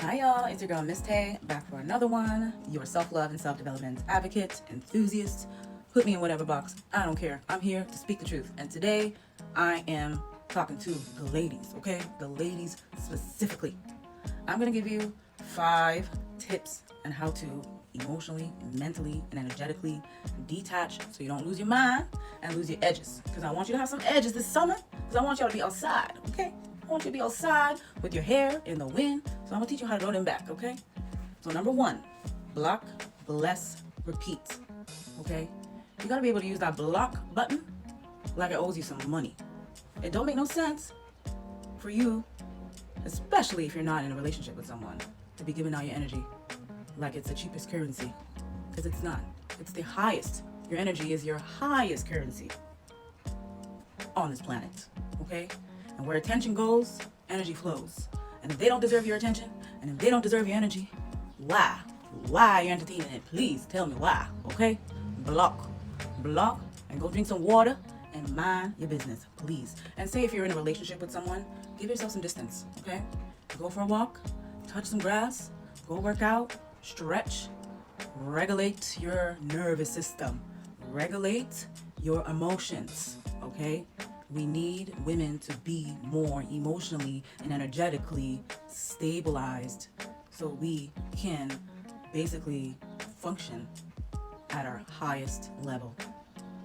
Hi y'all, it's your girl Miss Tay, back for another one. Your self-love and self-development advocate, enthusiast. Put me in whatever box, I don't care. I'm here to speak the truth. And today, I am talking to the ladies, okay? The ladies specifically. I'm gonna give you 5 tips on how to emotionally, mentally, and energetically detach so you don't lose your mind and lose your edges. Because I want you to have some edges this summer, because I want y'all to be outside, okay? I want you to be outside with your hair in the wind. So I'm gonna teach you how to grow them back, okay? So number 1, block, bless, repeat, okay? You gotta be able to use that block button like it owes you some money. It don't make no sense for you, especially if you're not in a relationship with someone, to be giving out your energy like it's the cheapest currency, because it's not. It's the highest. Your energy is your highest currency on this planet, okay? And where attention goes, energy flows. And if they don't deserve your attention, and if they don't deserve your energy, why? Why are you entertaining it? Please tell me why, okay? Block, and go drink some water and mind your business, please. And say if you're in a relationship with someone, give yourself some distance, okay? Go for a walk, touch some grass, go work out, stretch, regulate your nervous system, regulate your emotions, okay? We need women to be more emotionally and energetically stabilized so we can basically function at our highest level,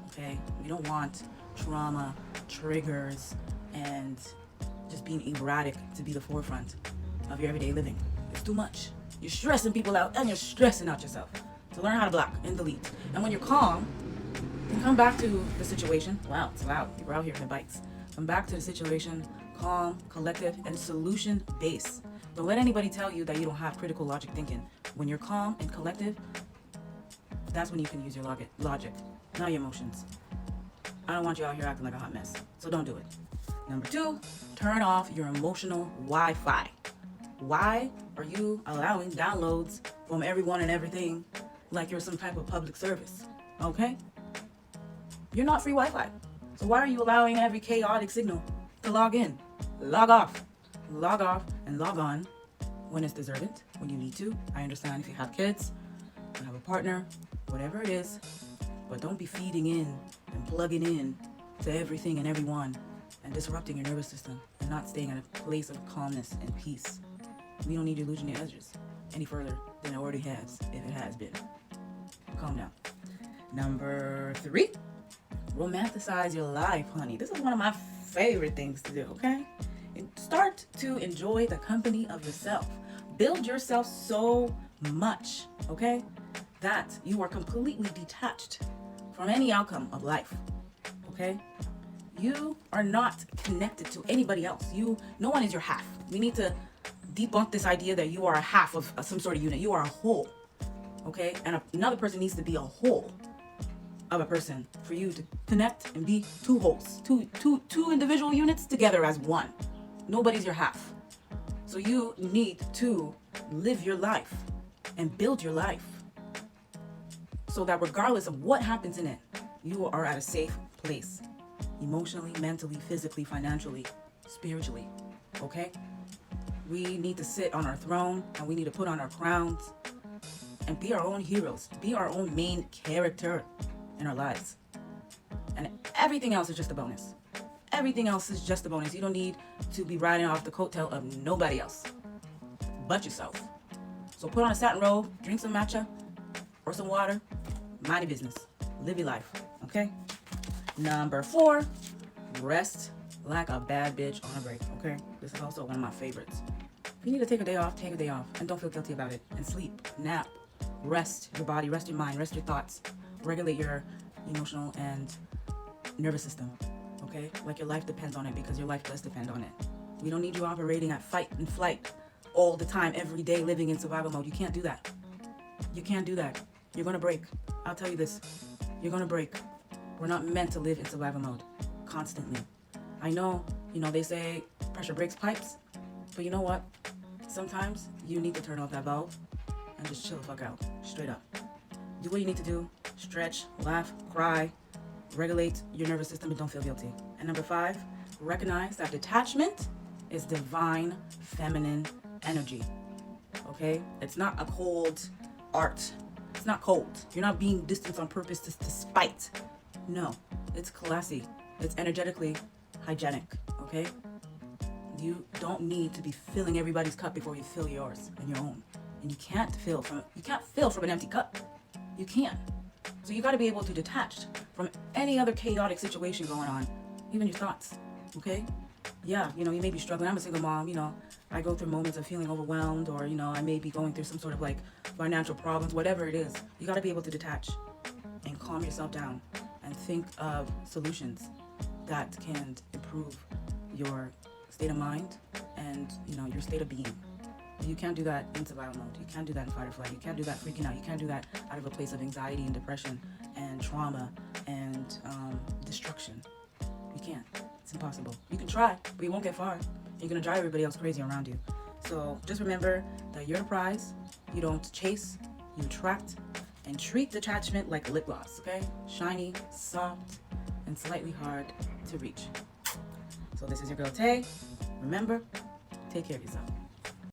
okay? We don't want trauma, triggers, and just being erratic to be the forefront of your everyday living. It's too much. You're stressing people out and you're stressing out yourself. So learn how to block and delete. And when you're calm, and come back to the situation. Wow, it's loud. People are out here in bikes. Come back to the situation, calm, collective, and solution-based. Don't let anybody tell you that you don't have critical logic thinking. When you're calm and collective, that's when you can use your logic, not your emotions. I don't want you out here acting like a hot mess, so don't do it. Number 2, turn off your emotional Wi-Fi. Why are you allowing downloads from everyone and everything like you're some type of public service? Okay? You're not free Wi-Fi. So why are you allowing every chaotic signal to log in? Log off, and log on when it's deserved, when you need to. I understand if you have kids, you have a partner, whatever it is, but don't be feeding in and plugging in to everything and everyone and disrupting your nervous system and not staying in a place of calmness and peace. We don't need you losing your edges any further than it already has, if it has been. Calm down. Number 3, romanticize your life, honey. This is one of my favorite things to do, okay? And start to enjoy the company of yourself. Build yourself so much, okay, that you are completely detached from any outcome of life, okay? You are not connected to anybody else. No one is your half. We need to debunk this idea that you are a half of some sort of unit. You are a whole, okay? And another person needs to be a whole of a person for you to connect and be 2 wholes, two individual units together as one. Nobody's your half. So you need to live your life and build your life so that regardless of what happens in it, you are at a safe place, emotionally, mentally, physically, financially, spiritually, okay? We need to sit on our throne and we need to put on our crowns and be our own heroes, be our own main character in our lives. And everything else is just a bonus. Everything else is just a bonus. You don't need to be riding off the coattail of nobody else but yourself. So put on a satin robe, drink some matcha or some water, mind your business, live your life, okay? Number 4, rest like a bad bitch on a break, okay? This is also one of my favorites. If you need to take a day off, take a day off, and don't feel guilty about it. And sleep, nap, rest your body, rest your mind, rest your thoughts. Regulate your emotional and nervous system, okay? Like your life depends on it, because your life does depend on it. We don't need you operating at fight and flight all the time, every day, living in survival mode. You can't do that. You can't do that. You're gonna break. I'll tell you this. You're gonna break. We're not meant to live in survival mode constantly. I know, they say pressure breaks pipes, but you know what? Sometimes you need to turn off that valve and just chill the fuck out, straight up. Do what you need to do. Stretch, laugh, cry, regulate your nervous system, and don't feel guilty. And number 5, recognize that detachment is divine feminine energy. Okay? It's not a cold art. It's not cold. You're not being distant on purpose to spite. No, it's classy. It's energetically hygienic. Okay? You don't need to be filling everybody's cup before you fill yours and your own. And you can't fill from an empty cup. You can't. So you got to be able to detach from any other chaotic situation going on, even your thoughts. Okay? Yeah, you may be struggling. I'm a single mom, I go through moments of feeling overwhelmed, or I may be going through some sort of like financial problems, whatever it is. You got to be able to detach and calm yourself down and think of solutions that can improve your state of mind and your state of being. You can't do that in survival mode. You can't do that in fight or flight. You can't do that freaking out. You can't do that out of a place of anxiety and depression and trauma and destruction. You can't. It's impossible. You can try, but you won't get far. You're gonna drive everybody else crazy around you. So just remember that you're the prize. You don't chase, you attract, and treat detachment like lip gloss, okay? Shiny, soft, and slightly hard to reach. So this is your girl Tay. Remember, take care of yourself.